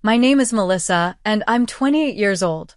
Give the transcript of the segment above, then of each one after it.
My name is Melissa, and I'm 28 years old.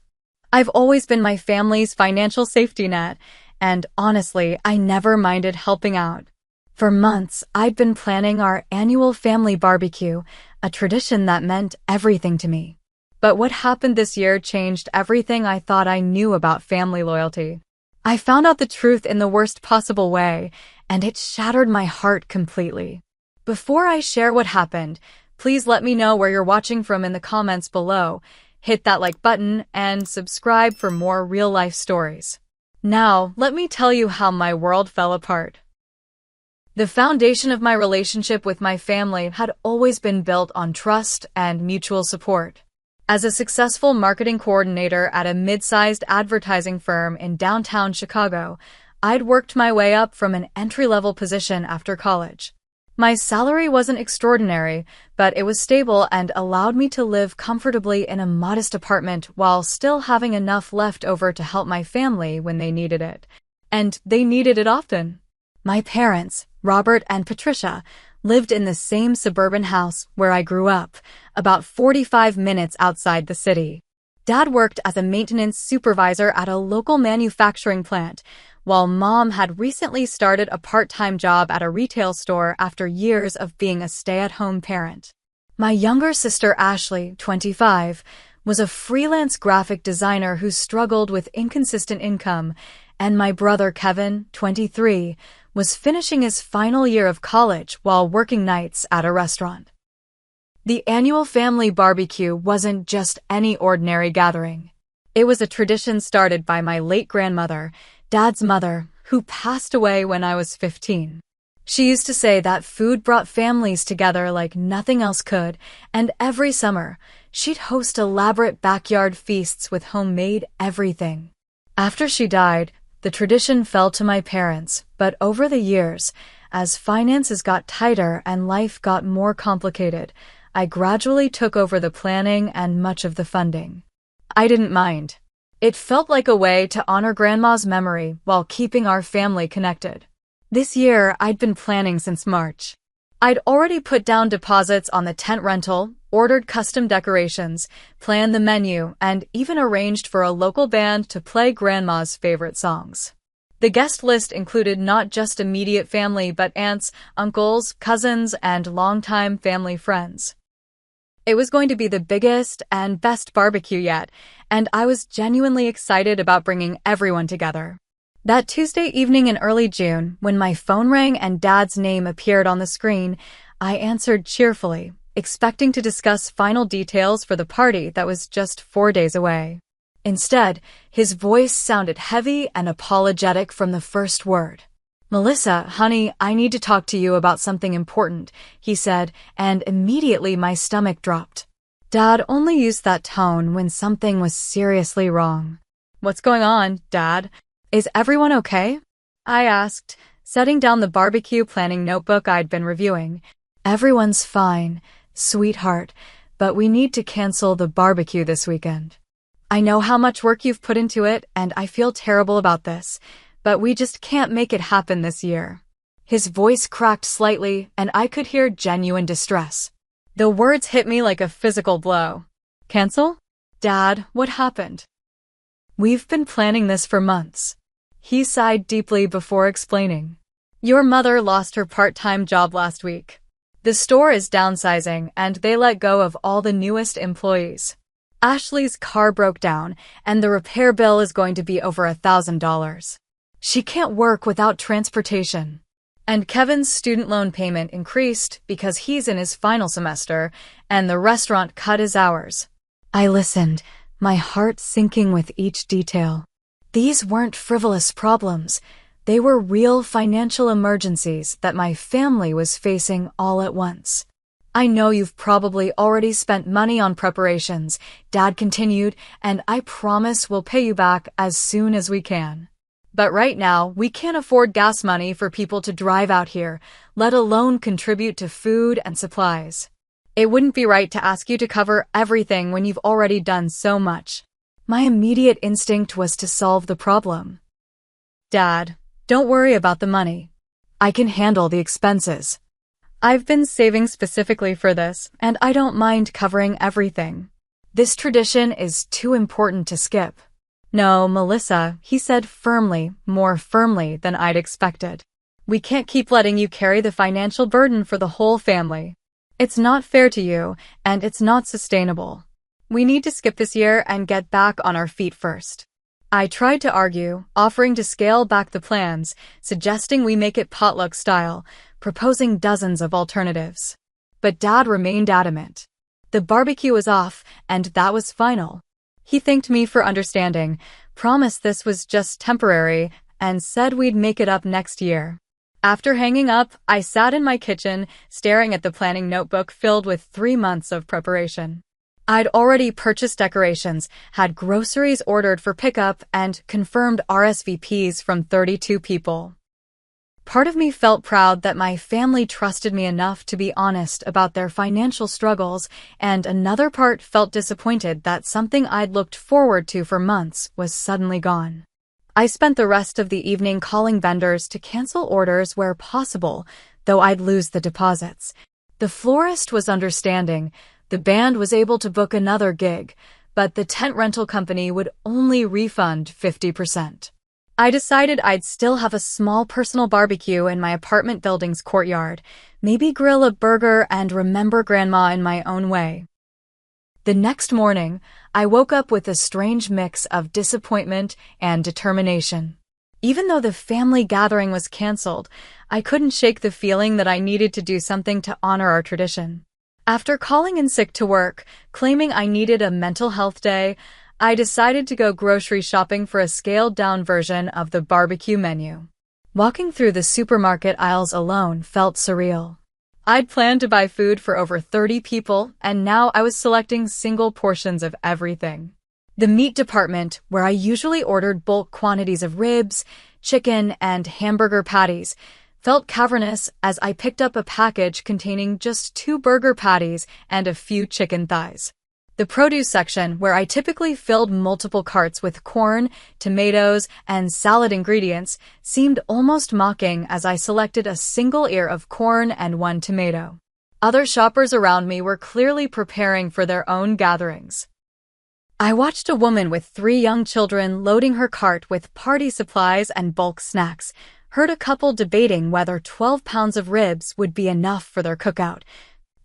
I've always been my family's financial safety net, and honestly, I never minded helping out. For months, I'd been planning our annual family barbecue, a tradition that meant everything to me. But what happened this year changed everything I thought I knew about family loyalty. I found out the truth in the worst possible way, and it shattered my heart completely. Before I share what happened, please let me know where you're watching from in the comments below. Hit that like button and subscribe for more real-life stories. Now, let me tell you how my world fell apart. The foundation of my relationship with my family had always been built on trust and mutual support. As a successful marketing coordinator at a mid-sized advertising firm in downtown Chicago, I'd worked my way up from an entry-level position after college. My salary wasn't extraordinary, but it was stable and allowed me to live comfortably in a modest apartment while still having enough left over to help my family when they needed it. And they needed it often. My parents, Robert and Patricia, lived in the same suburban house where I grew up, about 45 minutes outside the city. Dad worked as a maintenance supervisor at a local manufacturing plant, while Mom had recently started a part-time job at a retail store after years of being a stay-at-home parent. My younger sister Ashley, 25, was a freelance graphic designer who struggled with inconsistent income, and my brother Kevin, 23, was finishing his final year of college while working nights at a restaurant. The annual family barbecue wasn't just any ordinary gathering. It was a tradition started by my late grandmother, Dad's mother, who passed away when I was 15. She used to say that food brought families together like nothing else could, and every summer, she'd host elaborate backyard feasts with homemade everything. After she died, the tradition fell to my parents, but over the years, as finances got tighter and life got more complicated, I gradually took over the planning and much of the funding. I didn't mind. It felt like a way to honor Grandma's memory while keeping our family connected. This year, I'd been planning since March. I'd already put down deposits on the tent rental, ordered custom decorations, planned the menu, and even arranged for a local band to play Grandma's favorite songs. The guest list included not just immediate family but aunts, uncles, cousins, and longtime family friends. It was going to be the biggest and best barbecue yet, and I was genuinely excited about bringing everyone together. That Tuesday evening in early June, when my phone rang and Dad's name appeared on the screen, I answered cheerfully, expecting to discuss final details for the party that was just 4 days away. Instead, his voice sounded heavy and apologetic from the first word. "Melissa, honey, I need to talk to you about something important," he said, and immediately my stomach dropped. Dad only used that tone when something was seriously wrong. "What's going on, Dad? Is everyone okay?" I asked, setting down the barbecue planning notebook I'd been reviewing. "Everyone's fine, sweetheart, but we need to cancel the barbecue this weekend. I know how much work you've put into it, and I feel terrible about this, but we just can't make it happen this year." His voice cracked slightly, and I could hear genuine distress. The words hit me like a physical blow. "Cancel? Dad, what happened?" "We've been planning this for months." He sighed deeply before explaining. "Your mother lost her part-time job last week. The store is downsizing, and they let go of all the newest employees. Ashley's car broke down, and the repair bill is going to be over $1,000. She can't work without transportation. And Kevin's student loan payment increased because he's in his final semester, and the restaurant cut his hours." I listened, my heart sinking with each detail. These weren't frivolous problems. They were real financial emergencies that my family was facing all at once. "I know you've probably already spent money on preparations," Dad continued, "and I promise we'll pay you back as soon as we can. But right now, we can't afford gas money for people to drive out here, let alone contribute to food and supplies. It wouldn't be right to ask you to cover everything when you've already done so much." My immediate instinct was to solve the problem. "Dad, don't worry about the money. I can handle the expenses." I've been saving specifically for this, and I don't mind covering everything. This tradition is too important to skip. No, Melissa, he said firmly, more firmly than I'd expected. We can't keep letting you carry the financial burden for the whole family. It's not fair to you, and it's not sustainable. We need to skip this year and get back on our feet first. I tried to argue, offering to scale back the plans, suggesting we make it potluck style, proposing dozens of alternatives. But Dad remained adamant. The barbecue was off, and that was final. He thanked me for understanding, promised this was just temporary, and said we'd make it up next year. After hanging up, I sat in my kitchen, staring at the planning notebook filled with 3 months of preparation. I'd already purchased decorations, had groceries ordered for pickup, and confirmed RSVPs from 32 people. Part of me felt proud that my family trusted me enough to be honest about their financial struggles, and another part felt disappointed that something I'd looked forward to for months was suddenly gone. I spent the rest of the evening calling vendors to cancel orders where possible, though I'd lose the deposits. The florist was understanding. The band was able to book another gig, but the tent rental company would only refund 50%. I decided I'd still have a small personal barbecue in my apartment building's courtyard, maybe grill a burger and remember Grandma in my own way. The next morning, I woke up with a strange mix of disappointment and determination. Even though the family gathering was canceled, I couldn't shake the feeling that I needed to do something to honor our tradition. After calling in sick to work, claiming I needed a mental health day, I decided to go grocery shopping for a scaled-down version of the barbecue menu. Walking through the supermarket aisles alone felt surreal. I'd planned to buy food for over 30 people, and now I was selecting single portions of everything. The meat department, where I usually ordered bulk quantities of ribs, chicken, and hamburger patties, felt cavernous as I picked up a package containing just 2 burger patties and a few chicken thighs. The produce section, where I typically filled multiple carts with corn, tomatoes, and salad ingredients, seemed almost mocking as I selected a single ear of corn and 1 tomato. Other shoppers around me were clearly preparing for their own gatherings. I watched a woman with 3 young children loading her cart with party supplies and bulk snacks, heard a couple debating whether 12 pounds of ribs would be enough for their cookout,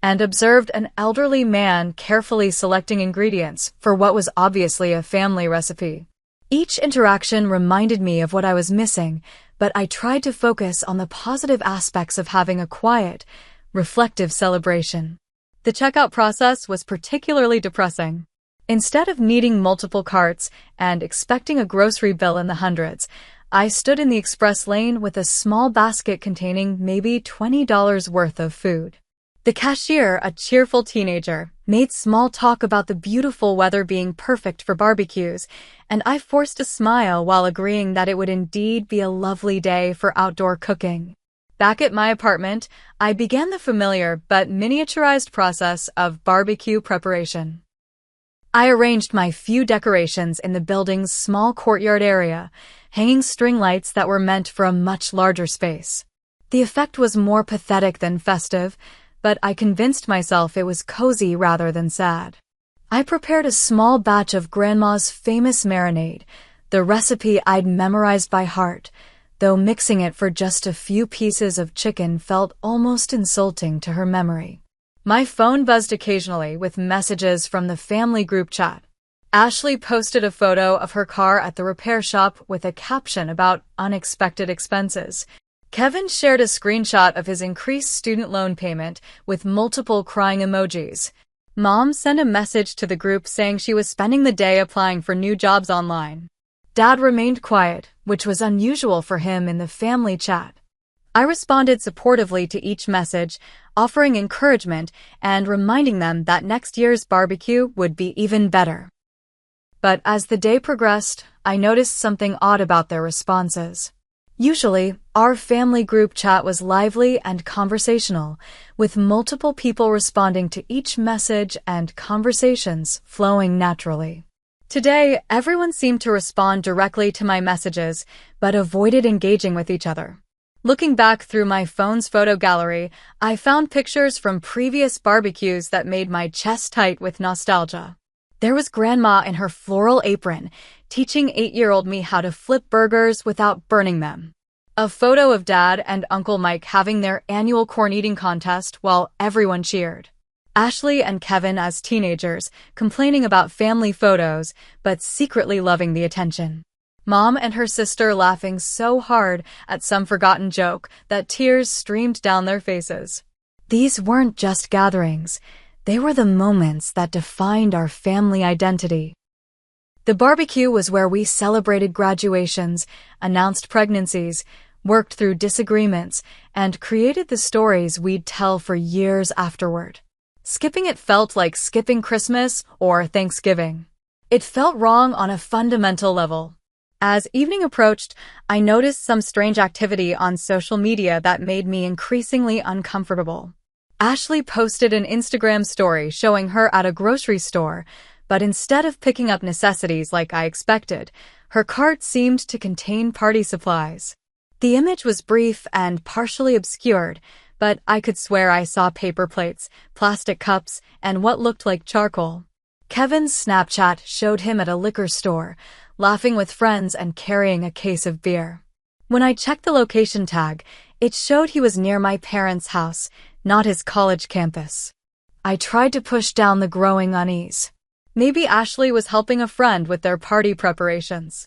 and observed an elderly man carefully selecting ingredients for what was obviously a family recipe. Each interaction reminded me of what I was missing, but I tried to focus on the positive aspects of having a quiet, reflective celebration. The checkout process was particularly depressing. Instead of needing multiple carts and expecting a grocery bill in the hundreds, I stood in the express lane with a small basket containing maybe $20 worth of food. The cashier, a cheerful teenager, made small talk about the beautiful weather being perfect for barbecues, and I forced a smile while agreeing that it would indeed be a lovely day for outdoor cooking. Back at my apartment, I began the familiar but miniaturized process of barbecue preparation. I arranged my few decorations in the building's small courtyard area, hanging string lights that were meant for a much larger space. The effect was more pathetic than festive, but I convinced myself it was cozy rather than sad. I prepared a small batch of Grandma's famous marinade, the recipe I'd memorized by heart, though mixing it for just a few pieces of chicken felt almost insulting to her memory. My phone buzzed occasionally with messages from the family group chat. Ashley posted a photo of her car at the repair shop with a caption about unexpected expenses. Kevin shared a screenshot of his increased student loan payment with multiple crying emojis. Mom sent a message to the group saying she was spending the day applying for new jobs online. Dad remained quiet, which was unusual for him in the family chat. I responded supportively to each message, offering encouragement and reminding them that next year's barbecue would be even better. But as the day progressed, I noticed something odd about their responses. Usually, our family group chat was lively and conversational, with multiple people responding to each message and conversations flowing naturally. Today, everyone seemed to respond directly to my messages, but avoided engaging with each other. Looking back through my phone's photo gallery, I found pictures from previous barbecues that made my chest tight with nostalgia. There was Grandma in her floral apron, teaching 8-year-old me how to flip burgers without burning them. A photo of Dad and Uncle Mike having their annual corn eating contest while everyone cheered. Ashley and Kevin as teenagers, complaining about family photos, but secretly loving the attention. Mom and her sister laughing so hard at some forgotten joke that tears streamed down their faces. These weren't just gatherings. They were the moments that defined our family identity. The barbecue was where we celebrated graduations, announced pregnancies, worked through disagreements, and created the stories we'd tell for years afterward. Skipping it felt like skipping Christmas or Thanksgiving. It felt wrong on a fundamental level. As evening approached, I noticed some strange activity on social media that made me increasingly uncomfortable. Ashley posted an Instagram story showing her at a grocery store, but instead of picking up necessities like I expected, her cart seemed to contain party supplies. The image was brief and partially obscured, but I could swear I saw paper plates, plastic cups, and what looked like charcoal. Kevin's Snapchat showed him at a liquor store, laughing with friends and carrying a case of beer. When I checked the location tag, it showed he was near my parents' house, not his college campus. I tried to push down the growing unease. Maybe Ashley was helping a friend with their party preparations.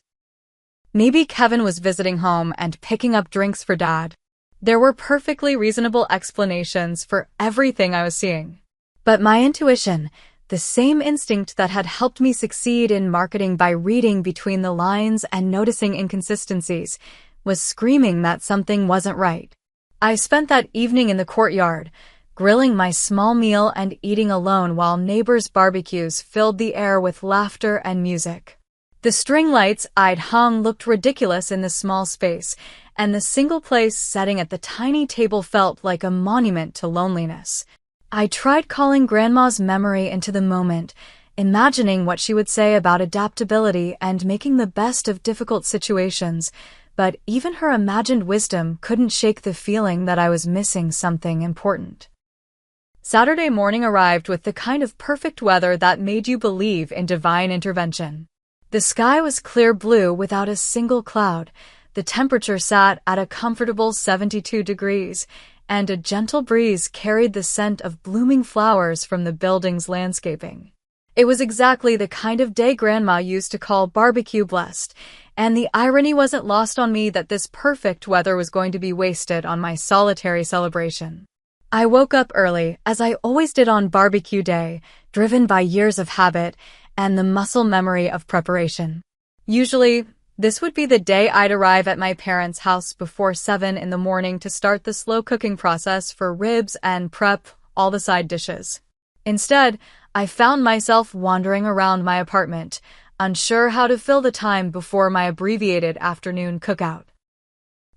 Maybe Kevin was visiting home and picking up drinks for Dad. There were perfectly reasonable explanations for everything I was seeing. But my intuition, the same instinct that had helped me succeed in marketing by reading between the lines and noticing inconsistencies, was screaming that something wasn't right. I spent that evening in the courtyard, grilling my small meal and eating alone while neighbors' barbecues filled the air with laughter and music. The string lights I'd hung looked ridiculous in the small space, and the single-place setting at the tiny table felt like a monument to loneliness. I tried calling Grandma's memory into the moment, imagining what she would say about adaptability and making the best of difficult situations, but even her imagined wisdom couldn't shake the feeling that I was missing something important. Saturday morning arrived with the kind of perfect weather that made you believe in divine intervention. The sky was clear blue without a single cloud, the temperature sat at a comfortable 72 degrees, and a gentle breeze carried the scent of blooming flowers from the building's landscaping. It was exactly the kind of day Grandma used to call barbecue blessed, and the irony wasn't lost on me that this perfect weather was going to be wasted on my solitary celebration. I woke up early, as I always did on barbecue day, driven by years of habit and the muscle memory of preparation. Usually, this would be the day I'd arrive at my parents' house before 7 in the morning to start the slow cooking process for ribs and prep all the side dishes. Instead, I found myself wandering around my apartment, unsure how to fill the time before my abbreviated afternoon cookout.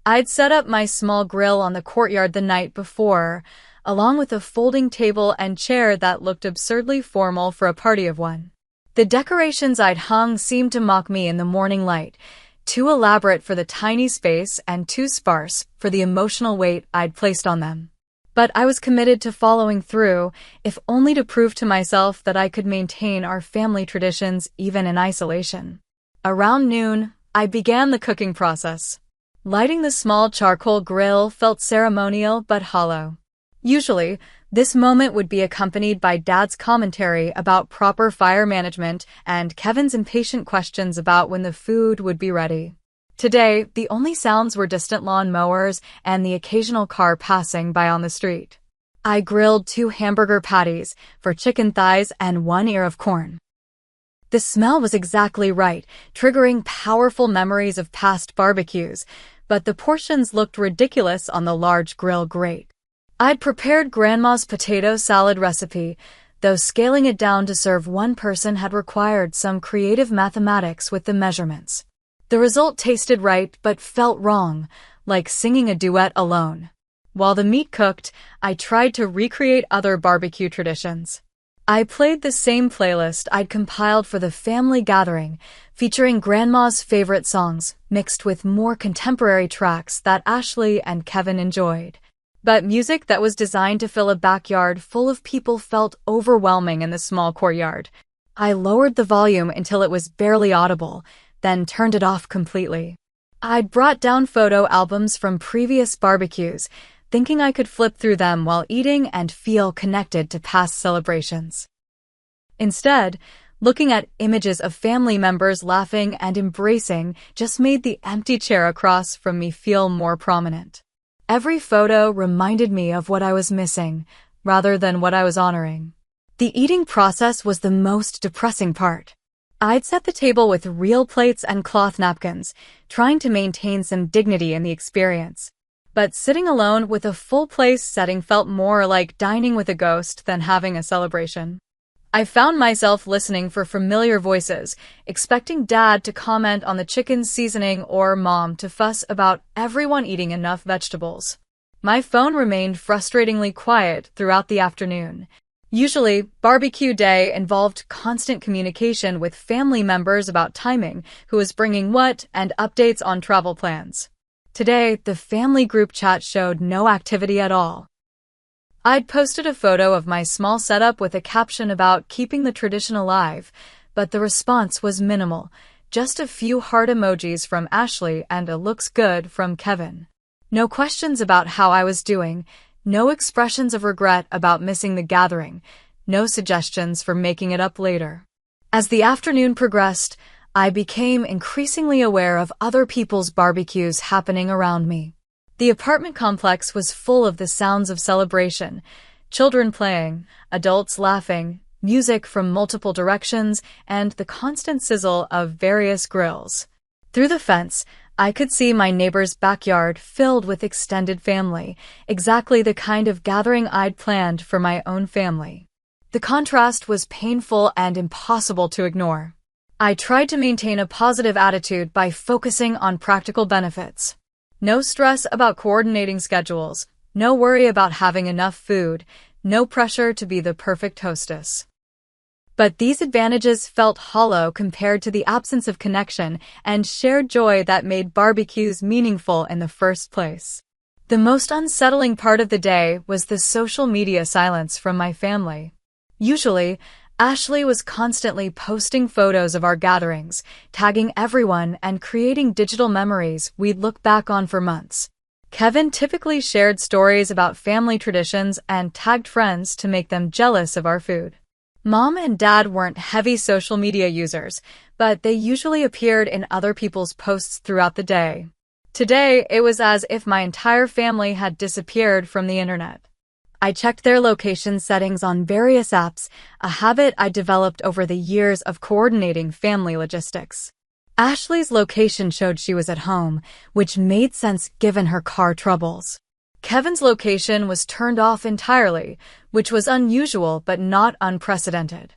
I'd set up my small grill on the courtyard the night before, along with a folding table and chair that looked absurdly formal for a party of one. The decorations I'd hung seemed to mock me in the morning light, too elaborate for the tiny space and too sparse for the emotional weight I'd placed on them. But I was committed to following through, if only to prove to myself that I could maintain our family traditions even in isolation. Around noon, I began the cooking process. Lighting the small charcoal grill felt ceremonial but hollow. Usually, this moment would be accompanied by Dad's commentary about proper fire management and Kevin's impatient questions about when the food would be ready. Today, the only sounds were distant lawn mowers and the occasional car passing by on the street. I grilled 2 hamburger patties for chicken thighs and 1 ear of corn. The smell was exactly right, triggering powerful memories of past barbecues, but the portions looked ridiculous on the large grill grate. I'd prepared Grandma's potato salad recipe, though scaling it down to serve one person had required some creative mathematics with the measurements. The result tasted right but felt wrong, like singing a duet alone. While the meat cooked, I tried to recreate other barbecue traditions. I played the same playlist I'd compiled for the family gathering, featuring Grandma's favorite songs, mixed with more contemporary tracks that Ashley and Kevin enjoyed. But music that was designed to fill a backyard full of people felt overwhelming in the small courtyard. I lowered the volume until it was barely audible, then turned it off completely. I'd brought down photo albums from previous barbecues, thinking I could flip through them while eating and feel connected to past celebrations. Instead, looking at images of family members laughing and embracing just made the empty chair across from me feel more prominent. Every photo reminded me of what I was missing, rather than what I was honoring. The eating process was the most depressing part. I'd set the table with real plates and cloth napkins, trying to maintain some dignity in the experience. But sitting alone with a full place setting felt more like dining with a ghost than having a celebration. I found myself listening for familiar voices, expecting Dad to comment on the chicken's seasoning or Mom to fuss about everyone eating enough vegetables. My phone remained frustratingly quiet throughout the afternoon. Usually, barbecue day involved constant communication with family members about timing, who was bringing what, and updates on travel plans. Today, the family group chat showed no activity at all. I'd posted a photo of my small setup with a caption about keeping the tradition alive, but the response was minimal, just a few heart emojis from Ashley and a looks good from Kevin. No questions about how I was doing, no expressions of regret about missing the gathering, no suggestions for making it up later. As the afternoon progressed, I became increasingly aware of other people's barbecues happening around me. The apartment complex was full of the sounds of celebration, children playing, adults laughing, music from multiple directions, and the constant sizzle of various grills. Through the fence, I could see my neighbor's backyard filled with extended family, exactly the kind of gathering I'd planned for my own family. The contrast was painful and impossible to ignore. I tried to maintain a positive attitude by focusing on practical benefits. No stress about coordinating schedules, no worry about having enough food, no pressure to be the perfect hostess. But these advantages felt hollow compared to the absence of connection and shared joy that made barbecues meaningful in the first place. The most unsettling part of the day was the social media silence from my family. Usually, Ashley was constantly posting photos of our gatherings, tagging everyone and creating digital memories we'd look back on for months. Kevin typically shared stories about family traditions and tagged friends to make them jealous of our food. Mom and Dad weren't heavy social media users, but they usually appeared in other people's posts throughout the day. Today, it was as if my entire family had disappeared from the internet. I checked their location settings on various apps, a habit I developed over the years of coordinating family logistics. Ashley's location showed she was at home, which made sense given her car troubles. Kevin's location was turned off entirely, which was unusual but not unprecedented.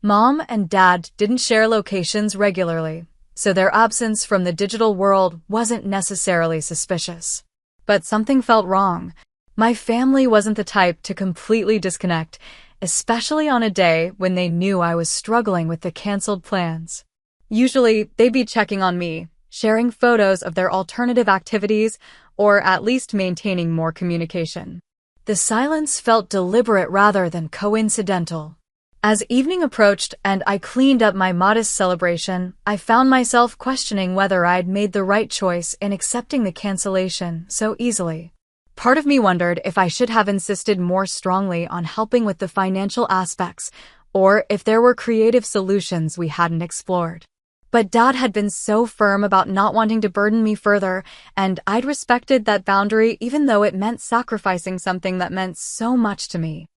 Mom and Dad didn't share locations regularly, so their absence from the digital world wasn't necessarily suspicious. But something felt wrong. My family wasn't the type to completely disconnect, especially on a day when they knew I was struggling with the canceled plans. Usually, they'd be checking on me, sharing photos of their alternative activities, or at least maintaining more communication. The silence felt deliberate rather than coincidental. As evening approached and I cleaned up my modest celebration, I found myself questioning whether I'd made the right choice in accepting the cancellation so easily. Part of me wondered if I should have insisted more strongly on helping with the financial aspects, or if there were creative solutions we hadn't explored. But Dad had been so firm about not wanting to burden me further, and I'd respected that boundary even though it meant sacrificing something that meant so much to me.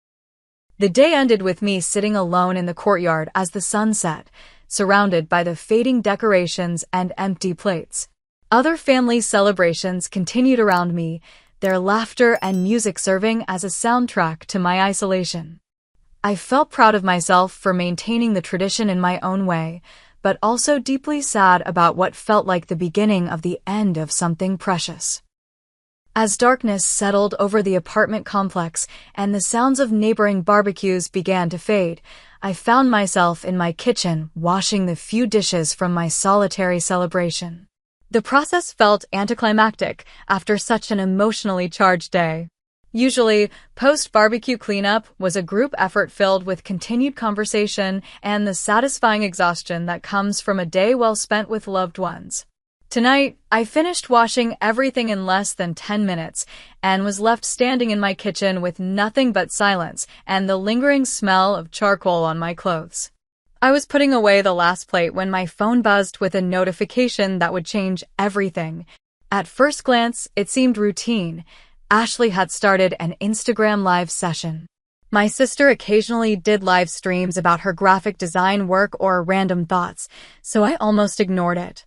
The day ended with me sitting alone in the courtyard as the sun set, surrounded by the fading decorations and empty plates. Other family celebrations continued around me, their laughter and music serving as a soundtrack to my isolation. I felt proud of myself for maintaining the tradition in my own way, but also deeply sad about what felt like the beginning of the end of something precious. As darkness settled over the apartment complex and the sounds of neighboring barbecues began to fade, I found myself in my kitchen washing the few dishes from my solitary celebration. The process felt anticlimactic after such an emotionally charged day. Usually, post-barbecue cleanup was a group effort filled with continued conversation and the satisfying exhaustion that comes from a day well spent with loved ones. Tonight, I finished washing everything in less than 10 minutes and was left standing in my kitchen with nothing but silence and the lingering smell of charcoal on my clothes. I was putting away the last plate when my phone buzzed with a notification that would change everything. At first glance, it seemed routine. Ashley had started an Instagram live session. My sister occasionally did live streams about her graphic design work or random thoughts, so I almost ignored it.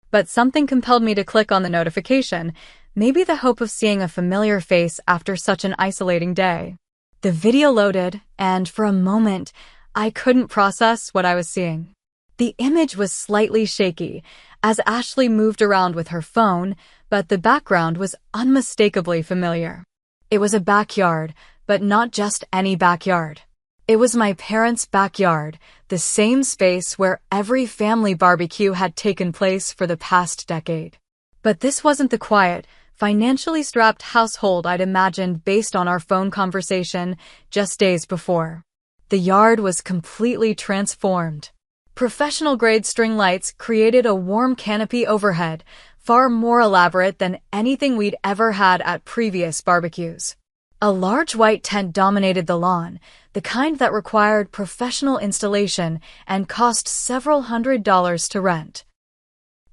But something compelled me to click on the notification, maybe the hope of seeing a familiar face after such an isolating day. The video loaded, and for a moment, I couldn't process what I was seeing. The image was slightly shaky as Ashley moved around with her phone, but the background was unmistakably familiar. It was a backyard, but not just any backyard. It was my parents' backyard, the same space where every family barbecue had taken place for the past decade. But this wasn't the quiet, financially strapped household I'd imagined based on our phone conversation just days before. The yard was completely transformed. Professional-grade string lights created a warm canopy overhead, far more elaborate than anything we'd ever had at previous barbecues. A large white tent dominated the lawn, the kind that required professional installation and cost several $100s to rent.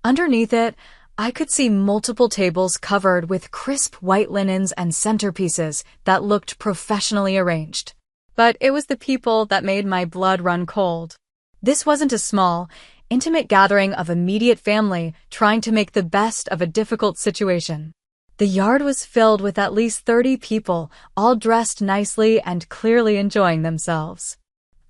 Underneath it, I could see multiple tables covered with crisp white linens and centerpieces that looked professionally arranged. But it was the people that made my blood run cold. This wasn't a small, intimate gathering of immediate family trying to make the best of a difficult situation. The yard was filled with at least 30 people, all dressed nicely and clearly enjoying themselves.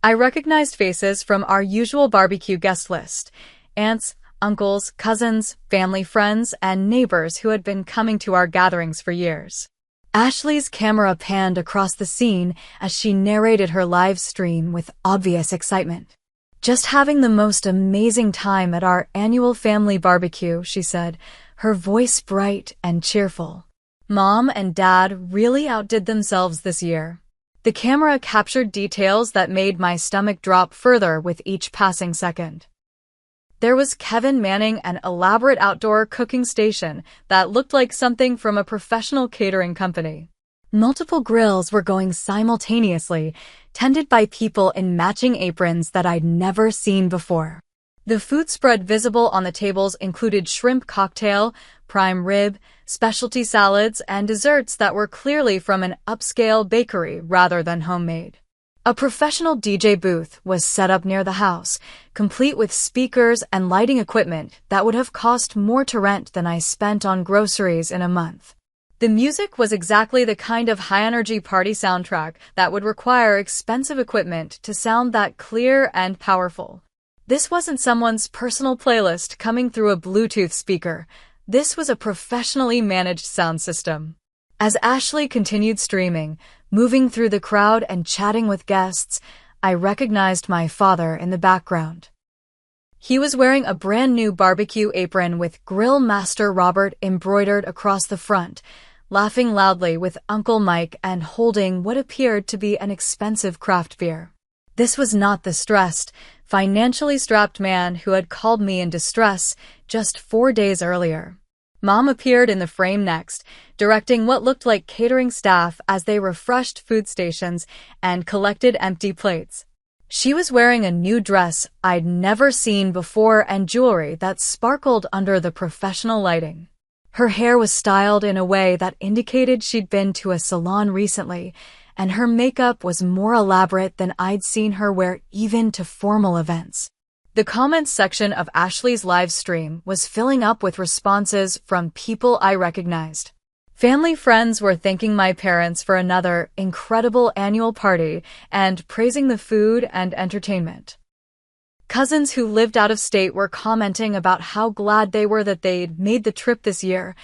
I recognized faces from our usual barbecue guest list: aunts, uncles, cousins, family friends, and neighbors who had been coming to our gatherings for years. Ashley's camera panned across the scene as she narrated her live stream with obvious excitement. "Just having the most amazing time at our annual family barbecue," she said, her voice bright and cheerful. "Mom and Dad really outdid themselves this year." The camera captured details that made my stomach drop further with each passing second. There was Kevin manning an elaborate outdoor cooking station that looked like something from a professional catering company. Multiple grills were going simultaneously, tended by people in matching aprons that I'd never seen before. The food spread visible on the tables included shrimp cocktail, prime rib, specialty salads, and desserts that were clearly from an upscale bakery rather than homemade. A professional DJ booth was set up near the house, complete with speakers and lighting equipment that would have cost more to rent than I spent on groceries in a month. The music was exactly the kind of high-energy party soundtrack that would require expensive equipment to sound that clear and powerful. This wasn't someone's personal playlist coming through a Bluetooth speaker. This was a professionally managed sound system. As Ashley continued streaming, moving through the crowd and chatting with guests, I recognized my father in the background. He was wearing a brand new barbecue apron with Grill Master Robert embroidered across the front, laughing loudly with Uncle Mike and holding what appeared to be an expensive craft beer. This was not the stressed, financially strapped man who had called me in distress just 4 days earlier. Mom appeared in the frame next, directing what looked like catering staff as they refreshed food stations and collected empty plates. She was wearing a new dress I'd never seen before and jewelry that sparkled under the professional lighting. Her hair was styled in a way that indicated she'd been to a salon recently, and her makeup was more elaborate than I'd seen her wear even to formal events. The comments section of Ashley's live stream was filling up with responses from people I recognized. Family friends were thanking my parents for another incredible annual party and praising the food and entertainment. Cousins who lived out of state were commenting about how glad they were that they'd made the trip this year,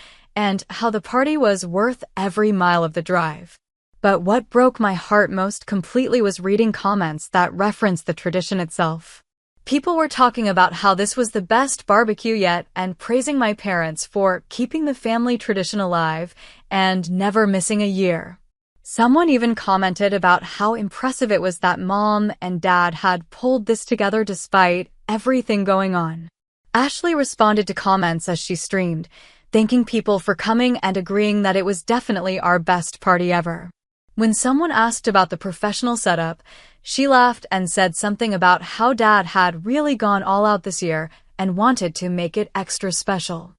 and how the party was worth every mile of the drive. But what broke my heart most completely was reading comments that referenced the tradition itself. People were talking about how this was the best barbecue yet and praising my parents for keeping the family tradition alive and never missing a year. Someone even commented about how impressive it was that Mom and Dad had pulled this together despite everything going on. Ashley responded to comments as she streamed, thanking people for coming and agreeing that it was definitely our best party ever. When someone asked about the professional setup, she laughed and said something about how Dad had really gone all out this year and wanted to make it extra special.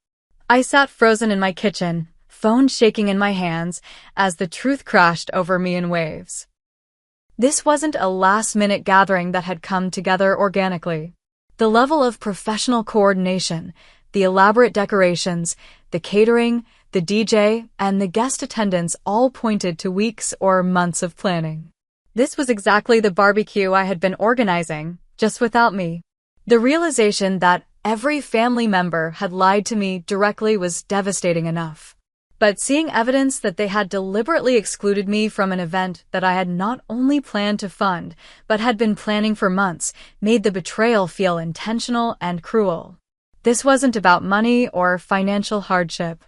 I sat frozen in my kitchen, phone shaking in my hands, as the truth crashed over me in waves. This wasn't a last-minute gathering that had come together organically. The level of professional coordination, the elaborate decorations, the catering, the DJ, and the guest attendance all pointed to weeks or months of planning. This was exactly the barbecue I had been organizing, just without me. The realization that every family member had lied to me directly was devastating enough. But seeing evidence that they had deliberately excluded me from an event that I had not only planned to fund, but had been planning for months, made the betrayal feel intentional and cruel. This wasn't about money or financial hardship.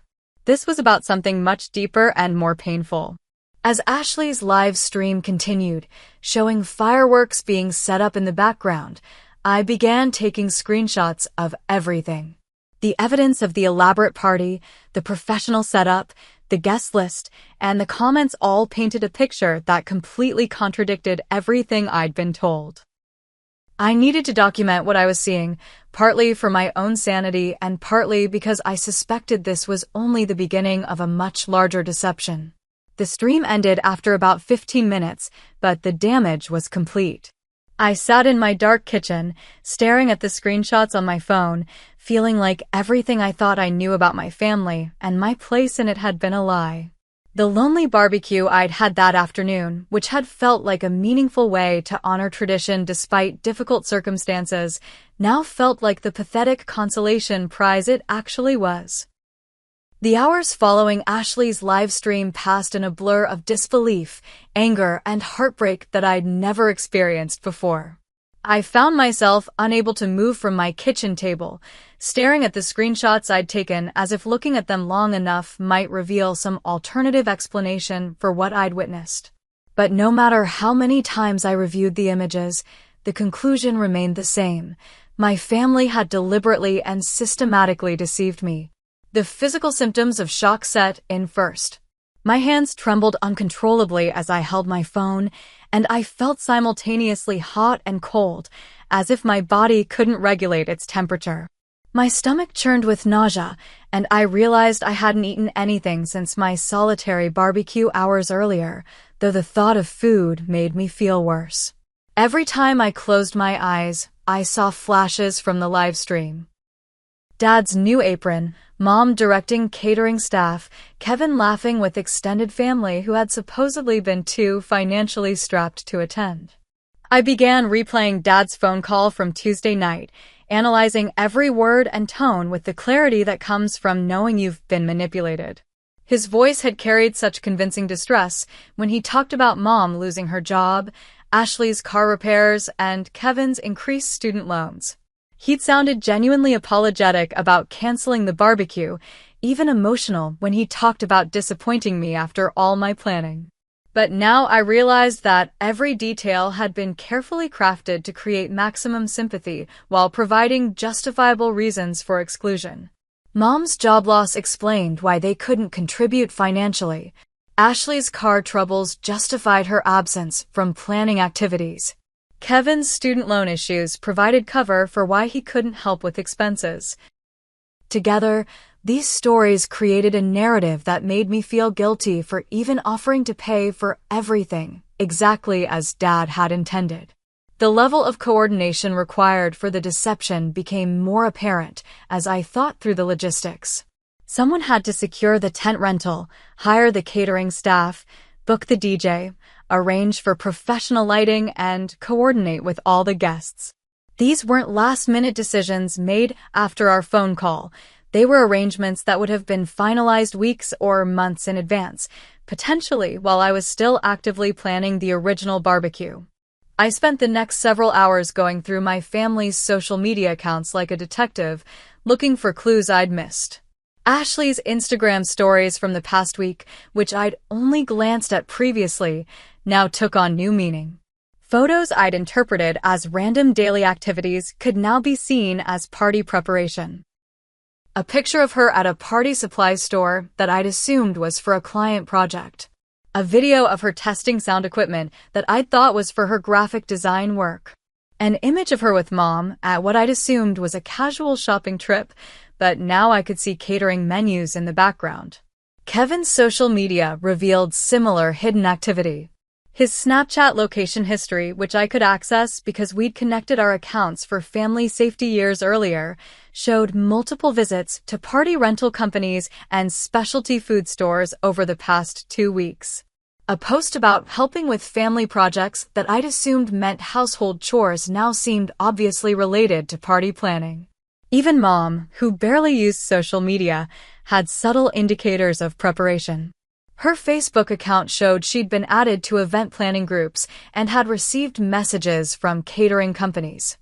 This was about something much deeper and more painful. As Ashley's live stream continued, showing fireworks being set up in the background, I began taking screenshots of everything. The evidence of the elaborate party, the professional setup, the guest list, and the comments all painted a picture that completely contradicted everything I'd been told. I needed to document what I was seeing, partly for my own sanity and partly because I suspected this was only the beginning of a much larger deception. The stream ended after about 15 minutes, but the damage was complete. I sat in my dark kitchen, staring at the screenshots on my phone, feeling like everything I thought I knew about my family and my place in it had been a lie. The lonely barbecue I'd had that afternoon, which had felt like a meaningful way to honor tradition despite difficult circumstances, now felt like the pathetic consolation prize it actually was. The hours following Ashley's live stream passed in a blur of disbelief, anger, and heartbreak that I'd never experienced before. I found myself unable to move from my kitchen table, staring at the screenshots I'd taken as if looking at them long enough might reveal some alternative explanation for what I'd witnessed. But no matter how many times I reviewed the images, the conclusion remained the same. My family had deliberately and systematically deceived me. The physical symptoms of shock set in first. My hands trembled uncontrollably as I held my phone, and I felt simultaneously hot and cold, as if my body couldn't regulate its temperature. My stomach churned with nausea, and I realized I hadn't eaten anything since my solitary barbecue hours earlier, though the thought of food made me feel worse. Every time I closed my eyes, I saw flashes from the live stream. Dad's new apron, Mom directing catering staff, Kevin laughing with extended family who had supposedly been too financially strapped to attend. I began replaying Dad's phone call from Tuesday night, analyzing every word and tone with the clarity that comes from knowing you've been manipulated. His voice had carried such convincing distress when he talked about Mom losing her job, Ashley's car repairs, and Kevin's increased student loans. He'd sounded genuinely apologetic about canceling the barbecue, even emotional when he talked about disappointing me after all my planning. But now I realized that every detail had been carefully crafted to create maximum sympathy while providing justifiable reasons for exclusion. Mom's job loss explained why they couldn't contribute financially. Ashley's car troubles justified her absence from planning activities. Kevin's student loan issues provided cover for why he couldn't help with expenses. Together, these stories created a narrative that made me feel guilty for even offering to pay for everything, exactly as Dad had intended. The level of coordination required for the deception became more apparent as I thought through the logistics. Someone had to secure the tent rental, hire the catering staff, book the DJ, arrange for professional lighting, and coordinate with all the guests. These weren't last-minute decisions made after our phone call. They were arrangements that would have been finalized weeks or months in advance, potentially while I was still actively planning the original barbecue. I spent the next several hours going through my family's social media accounts like a detective, looking for clues I'd missed. Ashley's Instagram stories from the past week, which I'd only glanced at previously, now took on new meaning. Photos I'd interpreted as random daily activities could now be seen as party preparation. A picture of her at a party supply store that I'd assumed was for a client project. A video of her testing sound equipment that I'd thought was for her graphic design work. An image of her with Mom at what I'd assumed was a casual shopping trip, but now I could see catering menus in the background. Kevin's social media revealed similar hidden activity. His Snapchat location history, which I could access because we'd connected our accounts for family safety years earlier, showed multiple visits to party rental companies and specialty food stores over the past 2 weeks. A post about helping with family projects that I'd assumed meant household chores now seemed obviously related to party planning. Even Mom, who barely used social media, had subtle indicators of preparation. Her Facebook account showed she'd been added to event planning groups and had received messages from catering companies.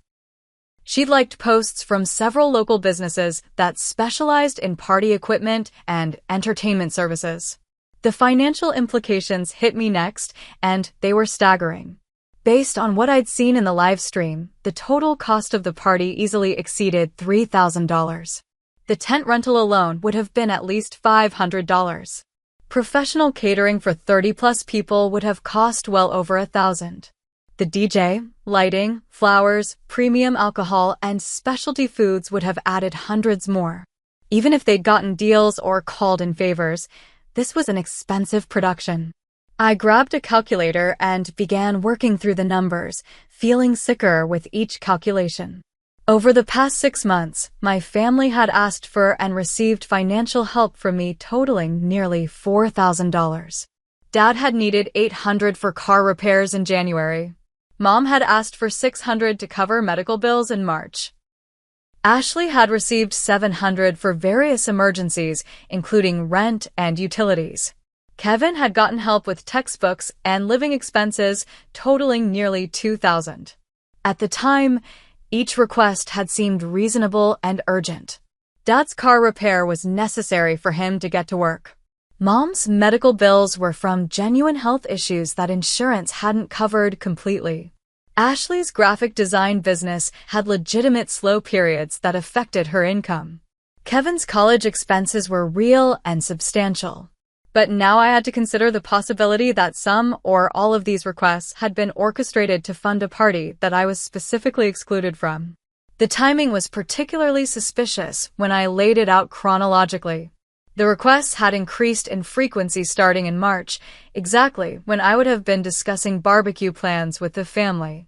She'd liked posts from several local businesses that specialized in party equipment and entertainment services. The financial implications hit me next, and they were staggering. Based on what I'd seen in the live stream, the total cost of the party easily exceeded $3,000. The tent rental alone would have been at least $500. Professional catering for 30-plus people would have cost well over $1,000. The DJ, lighting, flowers, premium alcohol, and specialty foods would have added hundreds more. Even if they'd gotten deals or called in favors, this was an expensive production. I grabbed a calculator and began working through the numbers, feeling sicker with each calculation. Over the past 6 months, my family had asked for and received financial help from me totaling nearly $4,000. Dad had needed $800 for car repairs in January. Mom had asked for $600 to cover medical bills in March. Ashley had received $700 for various emergencies, including rent and utilities. Kevin had gotten help with textbooks and living expenses, totaling nearly $2,000. At the time, each request had seemed reasonable and urgent. Dad's car repair was necessary for him to get to work. Mom's medical bills were from genuine health issues that insurance hadn't covered completely. Ashley's graphic design business had legitimate slow periods that affected her income. Kevin's college expenses were real and substantial. But now I had to consider the possibility that some or all of these requests had been orchestrated to fund a party that I was specifically excluded from. The timing was particularly suspicious when I laid it out chronologically. The requests had increased in frequency starting in March, exactly when I would have been discussing barbecue plans with the family.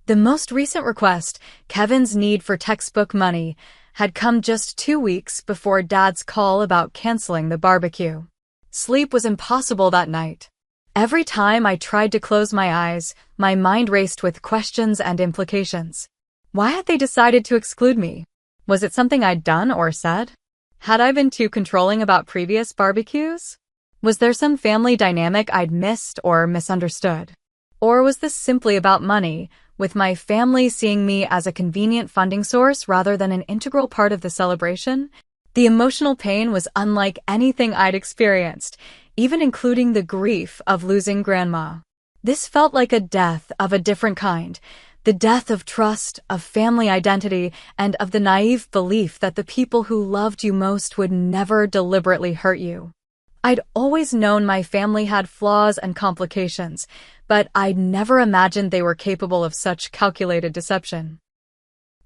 The most recent request, Kevin's need for textbook money, had come just 2 weeks before Dad's call about canceling the barbecue. Sleep was impossible that night. Every time I tried to close my eyes, my mind raced with questions and implications. Why had they decided to exclude me? Was it something I'd done or said? Had I been too controlling about previous barbecues? Was there some family dynamic I'd missed or misunderstood? Or was this simply about money, with my family seeing me as a convenient funding source rather than an integral part of the celebration? The emotional pain was unlike anything I'd experienced, even including the grief of losing Grandma. This felt like a death of a different kind, the death of trust, of family identity, and of the naive belief that the people who loved you most would never deliberately hurt you. I'd always known my family had flaws and complications, but I'd never imagined they were capable of such calculated deception.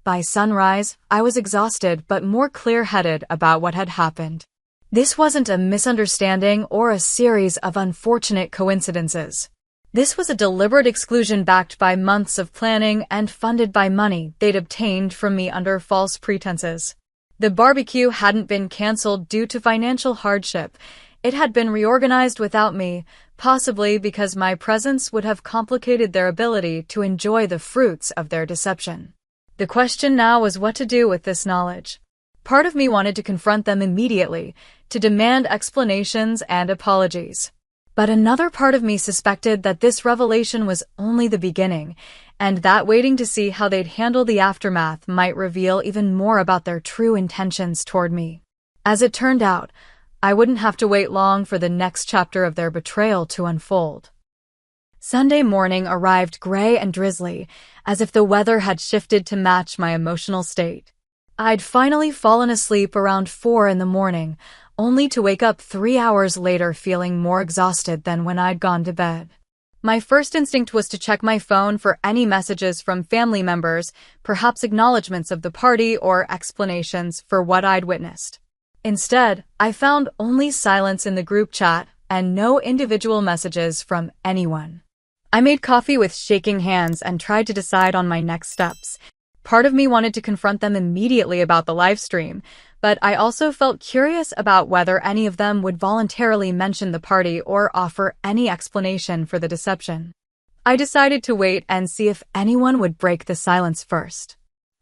By sunrise, I was exhausted but more clear-headed about what had happened. This wasn't a misunderstanding or a series of unfortunate coincidences. This was a deliberate exclusion backed by months of planning and funded by money they'd obtained from me under false pretenses. The barbecue hadn't been canceled due to financial hardship. It had been reorganized without me, possibly because my presence would have complicated their ability to enjoy the fruits of their deception. The question now was what to do with this knowledge. Part of me wanted to confront them immediately, to demand explanations and apologies. But another part of me suspected that this revelation was only the beginning, and that waiting to see how they'd handle the aftermath might reveal even more about their true intentions toward me. As it turned out, I wouldn't have to wait long for the next chapter of their betrayal to unfold. Sunday morning arrived gray and drizzly, as if the weather had shifted to match my emotional state. I'd finally fallen asleep around 4 in the morning, only to wake up 3 hours later feeling more exhausted than when I'd gone to bed. My first instinct was to check my phone for any messages from family members, perhaps acknowledgments of the party or explanations for what I'd witnessed. Instead, I found only silence in the group chat and no individual messages from anyone. I made coffee with shaking hands and tried to decide on my next steps. Part of me wanted to confront them immediately about the live stream, but I also felt curious about whether any of them would voluntarily mention the party or offer any explanation for the deception. I decided to wait and see if anyone would break the silence first.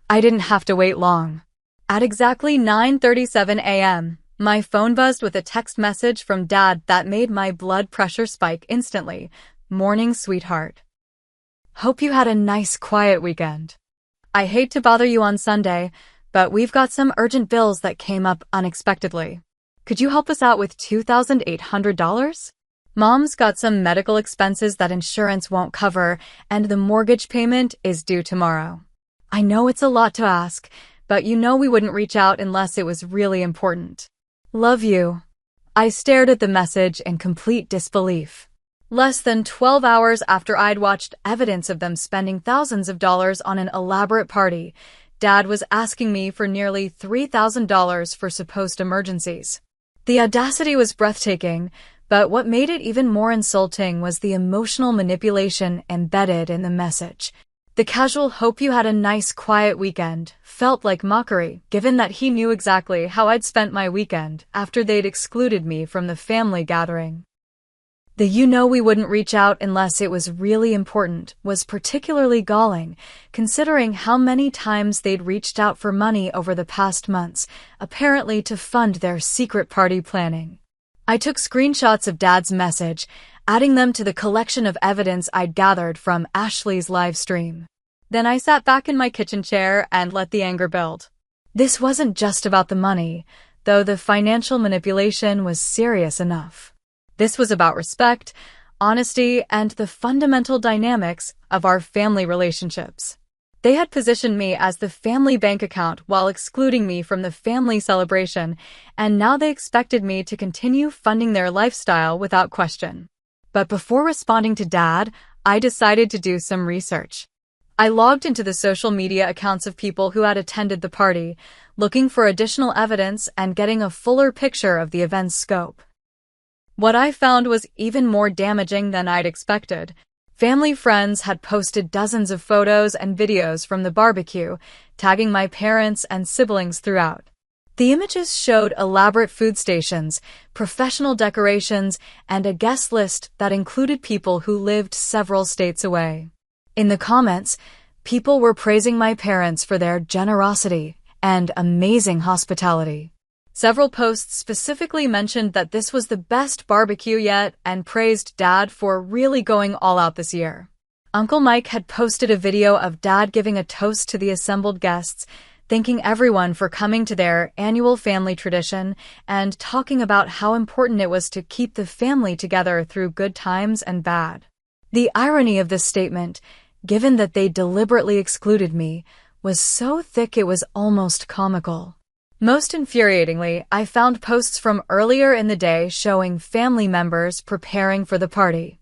I didn't have to wait long. At exactly 9:37 a.m., my phone buzzed with a text message from Dad that made my blood pressure spike instantly. Morning, sweetheart. Hope you had a nice, quiet weekend. I hate to bother you on Sunday, but we've got some urgent bills that came up unexpectedly. Could you help us out with $2,800? Mom's got some medical expenses that insurance won't cover, and the mortgage payment is due tomorrow. I know it's a lot to ask, but you know we wouldn't reach out unless it was really important. Love you. I stared at the message in complete disbelief. Less than 12 hours after I'd watched evidence of them spending thousands of dollars on an elaborate party, Dad was asking me for nearly $3,000 for supposed emergencies. The audacity was breathtaking, but what made it even more insulting was the emotional manipulation embedded in the message. The casual "hope you had a nice quiet weekend" felt like mockery, given that he knew exactly how I'd spent my weekend after they'd excluded me from the family gathering. The "you know we wouldn't reach out unless it was really important" was particularly galling, considering how many times they'd reached out for money over the past months, apparently to fund their secret party planning. I took screenshots of Dad's message, adding them to the collection of evidence I'd gathered from Ashley's live stream. Then I sat back in my kitchen chair and let the anger build. This wasn't just about the money, though the financial manipulation was serious enough. This was about respect, honesty, and the fundamental dynamics of our family relationships. They had positioned me as the family bank account while excluding me from the family celebration, and now they expected me to continue funding their lifestyle without question. But before responding to Dad, I decided to do some research. I logged into the social media accounts of people who had attended the party, looking for additional evidence and getting a fuller picture of the event's scope. What I found was even more damaging than I'd expected. Family friends had posted dozens of photos and videos from the barbecue, tagging my parents and siblings throughout. The images showed elaborate food stations, professional decorations, and a guest list that included people who lived several states away. In the comments, people were praising my parents for their generosity and amazing hospitality. Several posts specifically mentioned that this was the best barbecue yet and praised Dad for really going all out this year. Uncle Mike had posted a video of Dad giving a toast to the assembled guests, thanking everyone for coming to their annual family tradition and talking about how important it was to keep the family together through good times and bad. The irony of this statement, given that they deliberately excluded me, was so thick it was almost comical. Most infuriatingly, I found posts from earlier in the day showing family members preparing for the party.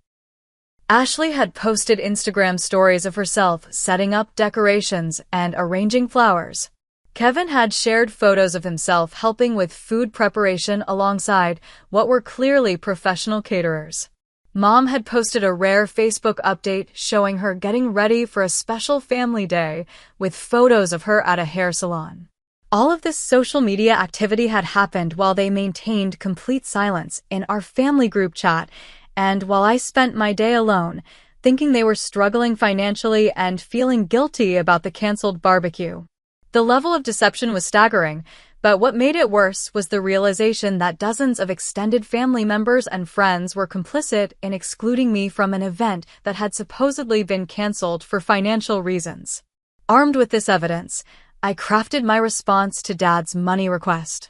Ashley had posted Instagram stories of herself setting up decorations and arranging flowers. Kevin had shared photos of himself helping with food preparation alongside what were clearly professional caterers. Mom had posted a rare Facebook update showing her getting ready for a special family day with photos of her at a hair salon. All of this social media activity had happened while they maintained complete silence in our family group chat, and while I spent my day alone, thinking they were struggling financially and feeling guilty about the canceled barbecue. The level of deception was staggering, But what made it worse was the realization that dozens of extended family members and friends were complicit in excluding me from an event that had supposedly been canceled for financial reasons. Armed with this evidence, I crafted my response to Dad's money request.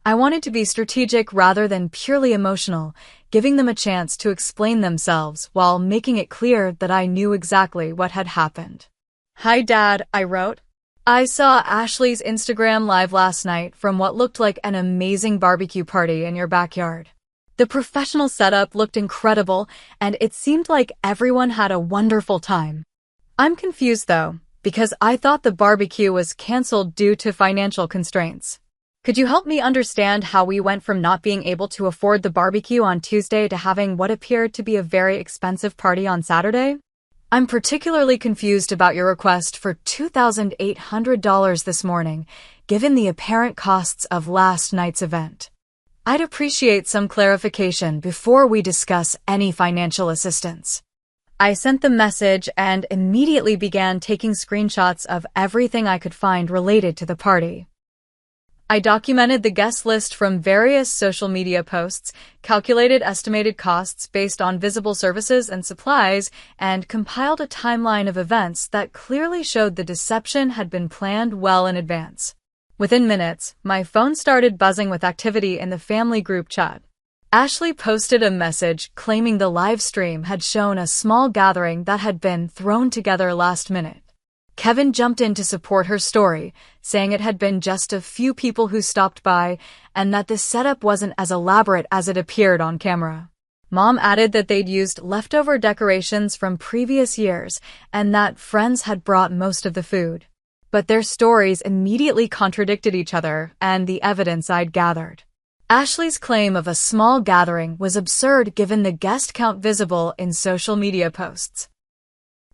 I wanted to be strategic rather than purely emotional, giving them a chance to explain themselves while making it clear that I knew exactly what had happened. "Hi, Dad," I wrote. "I saw Ashley's Instagram live last night from what looked like an amazing barbecue party in your backyard. The professional setup looked incredible, and it seemed like everyone had a wonderful time. I'm confused, though, because I thought the barbecue was canceled due to financial constraints. Could you help me understand how we went from not being able to afford the barbecue on Tuesday to having what appeared to be a very expensive party on Saturday? I'm particularly confused about your request for $2,800 this morning, given the apparent costs of last night's event. I'd appreciate some clarification before we discuss any financial assistance." I sent the message and immediately began taking screenshots of everything I could find related to the party. I documented the guest list from various social media posts, calculated estimated costs based on visible services and supplies, and compiled a timeline of events that clearly showed the deception had been planned well in advance. Within minutes, my phone started buzzing with activity in the family group chat. Ashley posted a message claiming the live stream had shown a small gathering that had been thrown together last minute. Kevin jumped in to support her story, saying it had been just a few people who stopped by and that this setup wasn't as elaborate as it appeared on camera. Mom added that they'd used leftover decorations from previous years and that friends had brought most of the food. But their stories immediately contradicted each other and the evidence I'd gathered. Ashley's claim of a small gathering was absurd given the guest count visible in social media posts.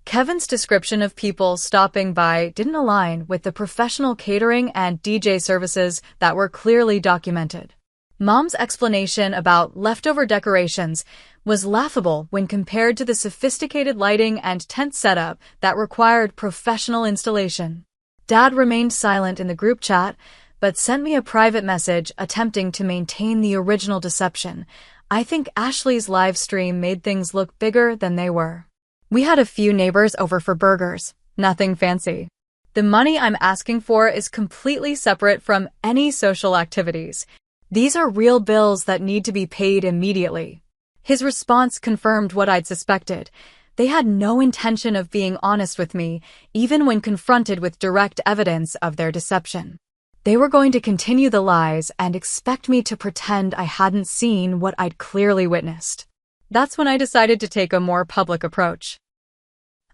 Kevin's description of people stopping by didn't align with the professional catering and DJ services that were clearly documented. Mom's explanation about leftover decorations was laughable when compared to the sophisticated lighting and tent setup that required professional installation. Dad remained silent in the group chat, but sent me a private message attempting to maintain the original deception. I think Ashley's live stream made things look bigger than they were. We had a few neighbors over for burgers, nothing fancy. The money I'm asking for is completely separate from any social activities. These are real bills that need to be paid immediately. His response confirmed what I'd suspected. They had no intention of being honest with me, even when confronted with direct evidence of their deception. They were going to continue the lies and expect me to pretend I hadn't seen what I'd clearly witnessed. That's when I decided to take a more public approach.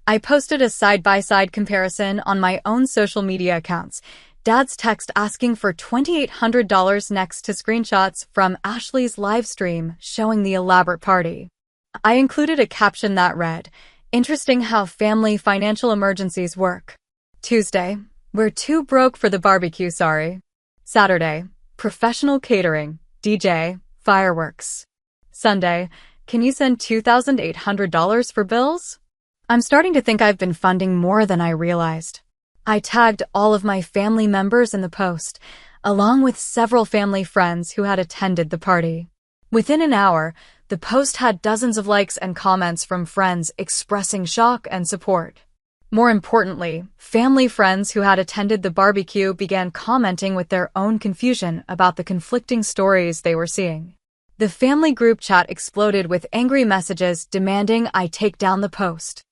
I posted a side-by-side comparison on my own social media accounts, Dad's text asking for $2,800 next to screenshots from Ashley's live stream showing the elaborate party. I included a caption that read, "Interesting how family financial emergencies work." Tuesday, "We're too broke for the barbecue, sorry." Saturday, "Professional catering, DJ, fireworks." Sunday, "Can you send $2,800 for bills?" I'm starting to think I've been funding more than I realized. I tagged all of my family members in the post, along with several family friends who had attended the party. Within an hour, the post had dozens of likes and comments from friends expressing shock and support. More importantly, family friends who had attended the barbecue began commenting with their own confusion about the conflicting stories they were seeing. The family group chat exploded with angry messages demanding I take down the post.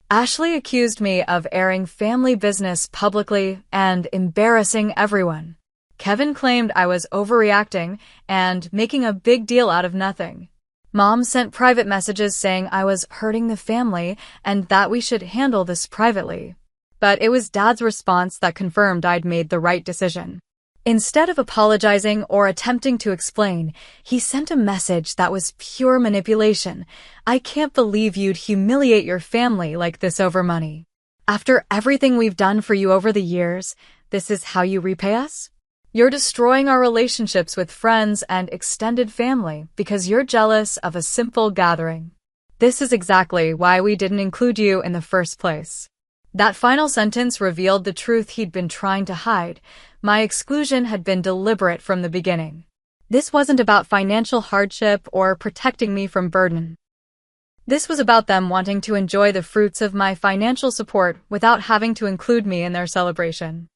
Ashley accused me of airing family business publicly and embarrassing everyone. Kevin claimed I was overreacting and making a big deal out of nothing. Mom sent private messages saying I was hurting the family and that we should handle this privately. But it was Dad's response that confirmed I'd made the right decision. Instead of apologizing or attempting to explain, he sent a message that was pure manipulation. "I can't believe you'd humiliate your family like this over money. After everything we've done for you over the years, this is how you repay us? You're destroying our relationships with friends and extended family because you're jealous of a simple gathering. This is exactly why we didn't include you in the first place." That final sentence revealed the truth he'd been trying to hide. My exclusion had been deliberate from the beginning. This wasn't about financial hardship or protecting me from burden. This was about them wanting to enjoy the fruits of my financial support without having to include me in their celebration.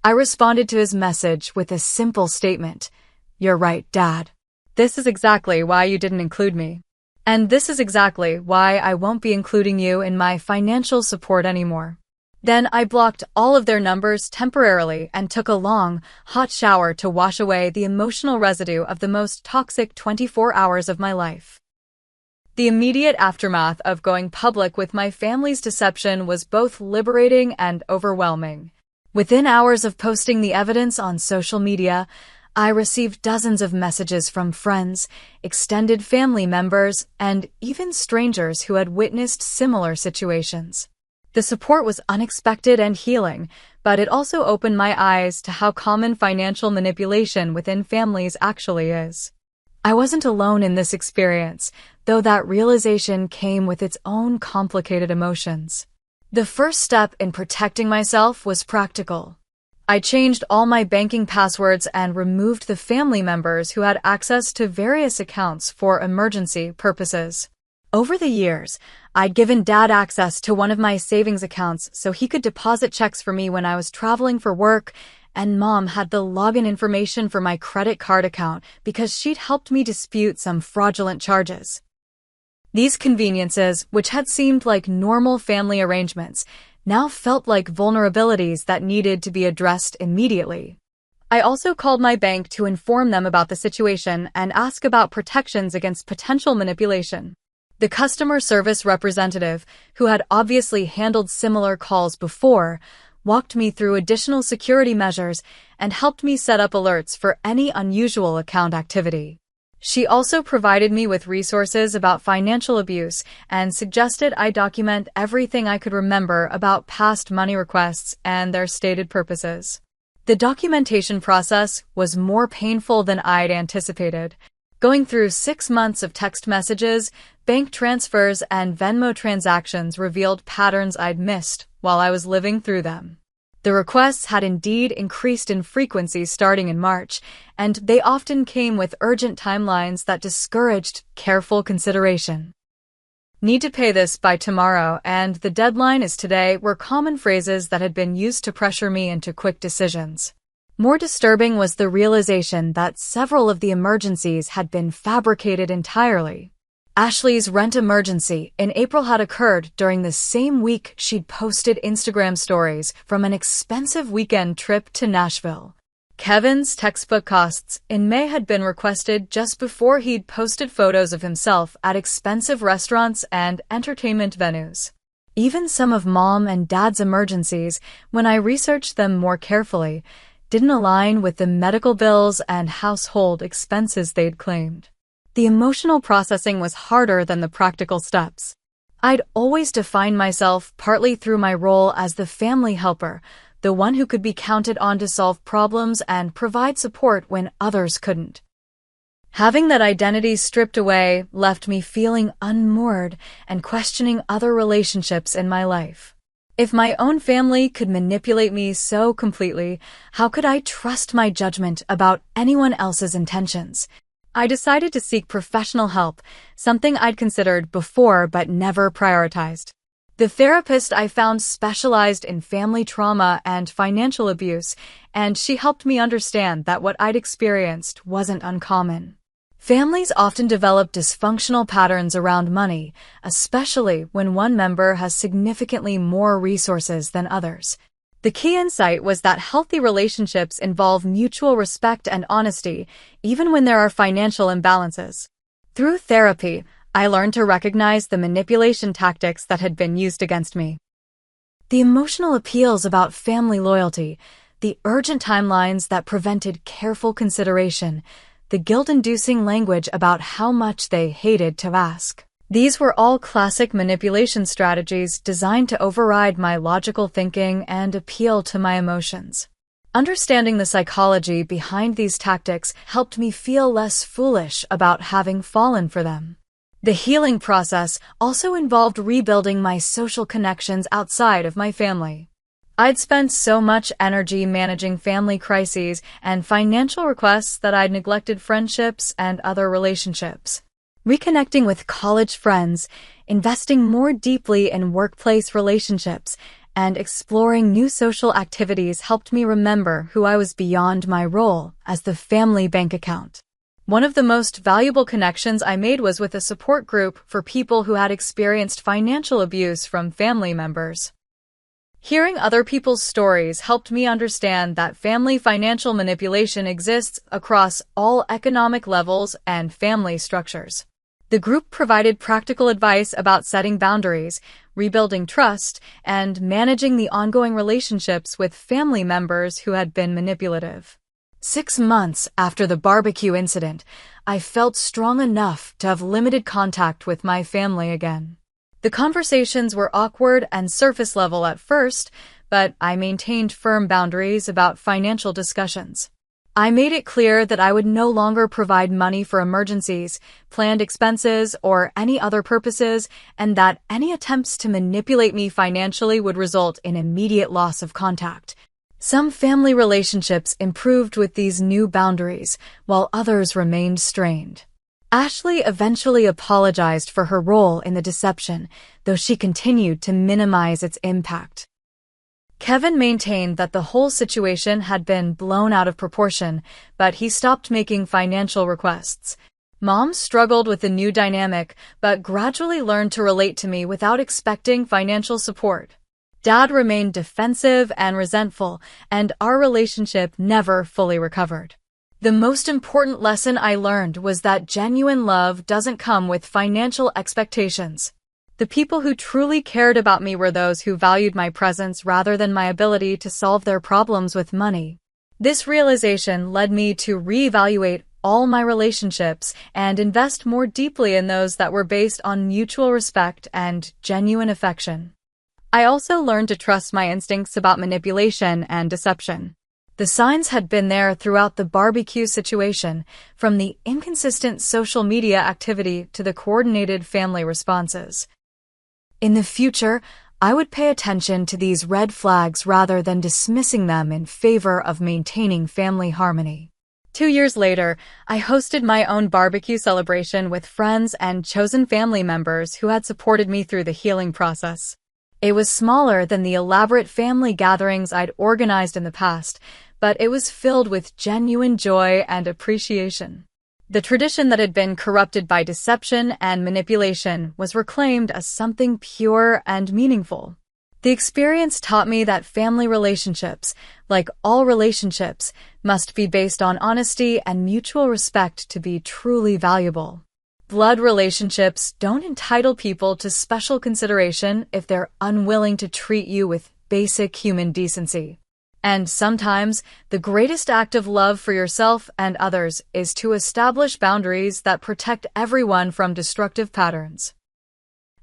I responded to his message with a simple statement. "You're right, Dad. This is exactly why you didn't include me. And this is exactly why I won't be including you in my financial support anymore." Then I blocked all of their numbers temporarily and took a long, hot shower to wash away the emotional residue of the most toxic 24 hours of my life. The immediate aftermath of going public with my family's deception was both liberating and overwhelming. Within hours of posting the evidence on social media, I received dozens of messages from friends, extended family members, and even strangers who had witnessed similar situations. The support was unexpected and healing, but it also opened my eyes to how common financial manipulation within families actually is. I wasn't alone in this experience, though that realization came with its own complicated emotions. The first step in protecting myself was practical. I changed all my banking passwords and removed the family members who had access to various accounts for emergency purposes. Over the years, I'd given Dad access to one of my savings accounts so he could deposit checks for me when I was traveling for work, and Mom had the login information for my credit card account because she'd helped me dispute some fraudulent charges. These conveniences, which had seemed like normal family arrangements, now felt like vulnerabilities that needed to be addressed immediately. I also called my bank to inform them about the situation and ask about protections against potential manipulation. The customer service representative, who had obviously handled similar calls before, walked me through additional security measures and helped me set up alerts for any unusual account activity. She also provided me with resources about financial abuse and suggested I document everything I could remember about past money requests and their stated purposes. The documentation process was more painful than I'd anticipated. Going through 6 months of text messages, bank transfers, and Venmo transactions revealed patterns I'd missed while I was living through them. The requests had indeed increased in frequency starting in March, and they often came with urgent timelines that discouraged careful consideration. "Need to pay this by tomorrow," and "the deadline is today" were common phrases that had been used to pressure me into quick decisions. More disturbing was the realization that several of the emergencies had been fabricated entirely. Ashley's rent emergency in April had occurred during the same week she'd posted Instagram stories from an expensive weekend trip to Nashville. Kevin's textbook costs in May had been requested just before he'd posted photos of himself at expensive restaurants and entertainment venues. Even some of Mom and Dad's emergencies, when I researched them more carefully, didn't align with the medical bills and household expenses they'd claimed. The emotional processing was harder than the practical steps. I'd always defined myself partly through my role as the family helper, the one who could be counted on to solve problems and provide support when others couldn't. Having that identity stripped away left me feeling unmoored and questioning other relationships in my life. If my own family could manipulate me so completely, how could I trust my judgment about anyone else's intentions? I decided to seek professional help, something I'd considered before but never prioritized. The therapist I found specialized in family trauma and financial abuse, and she helped me understand that what I'd experienced wasn't uncommon. Families often develop dysfunctional patterns around money, especially when one member has significantly more resources than others. The key insight was that healthy relationships involve mutual respect and honesty, even when there are financial imbalances. Through therapy, I learned to recognize the manipulation tactics that had been used against me. The emotional appeals about family loyalty, the urgent timelines that prevented careful consideration, the guilt-inducing language about how much they hated to ask. These were all classic manipulation strategies designed to override my logical thinking and appeal to my emotions. Understanding the psychology behind these tactics helped me feel less foolish about having fallen for them. The healing process also involved rebuilding my social connections outside of my family. I'd spent so much energy managing family crises and financial requests that I'd neglected friendships and other relationships. Reconnecting with college friends, investing more deeply in workplace relationships, and exploring new social activities helped me remember who I was beyond my role as the family bank account. One of the most valuable connections I made was with a support group for people who had experienced financial abuse from family members. Hearing other people's stories helped me understand that family financial manipulation exists across all economic levels and family structures. The group provided practical advice about setting boundaries, rebuilding trust, and managing the ongoing relationships with family members who had been manipulative. 6 months after the barbecue incident, I felt strong enough to have limited contact with my family again. The conversations were awkward and surface level at first, but I maintained firm boundaries about financial discussions. I made it clear that I would no longer provide money for emergencies, planned expenses, or any other purposes, and that any attempts to manipulate me financially would result in immediate loss of contact. Some family relationships improved with these new boundaries, while others remained strained. Ashley eventually apologized for her role in the deception, though she continued to minimize its impact. Kevin maintained that the whole situation had been blown out of proportion, but he stopped making financial requests. Mom struggled with the new dynamic, but gradually learned to relate to me without expecting financial support. Dad remained defensive and resentful, and our relationship never fully recovered. The most important lesson I learned was that genuine love doesn't come with financial expectations. The people who truly cared about me were those who valued my presence rather than my ability to solve their problems with money. This realization led me to reevaluate all my relationships and invest more deeply in those that were based on mutual respect and genuine affection. I also learned to trust my instincts about manipulation and deception. The signs had been there throughout the barbecue situation, from the inconsistent social media activity to the coordinated family responses. In the future, I would pay attention to these red flags rather than dismissing them in favor of maintaining family harmony. 2 years later, I hosted my own barbecue celebration with friends and chosen family members who had supported me through the healing process. It was smaller than the elaborate family gatherings I'd organized in the past, but it was filled with genuine joy and appreciation. The tradition that had been corrupted by deception and manipulation was reclaimed as something pure and meaningful. The experience taught me that family relationships, like all relationships, must be based on honesty and mutual respect to be truly valuable. Blood relationships don't entitle people to special consideration if they're unwilling to treat you with basic human decency. And sometimes, the greatest act of love for yourself and others is to establish boundaries that protect everyone from destructive patterns.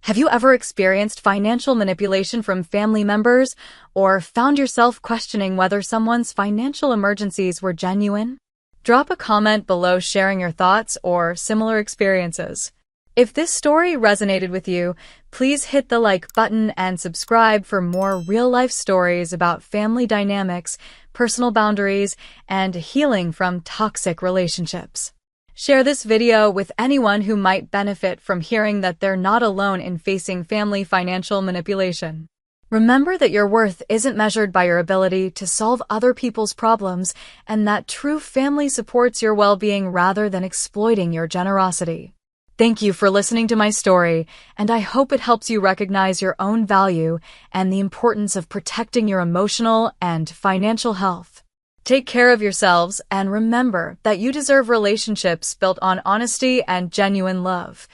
Have you ever experienced financial manipulation from family members, or found yourself questioning whether someone's financial emergencies were genuine? Drop a comment below sharing your thoughts or similar experiences. If this story resonated with you, please hit the like button and subscribe for more real-life stories about family dynamics, personal boundaries, and healing from toxic relationships. Share this video with anyone who might benefit from hearing that they're not alone in facing family financial manipulation. Remember that your worth isn't measured by your ability to solve other people's problems, and that true family supports your well-being rather than exploiting your generosity. Thank you for listening to my story, and I hope it helps you recognize your own value and the importance of protecting your emotional and financial health. Take care of yourselves, and remember that you deserve relationships built on honesty and genuine love.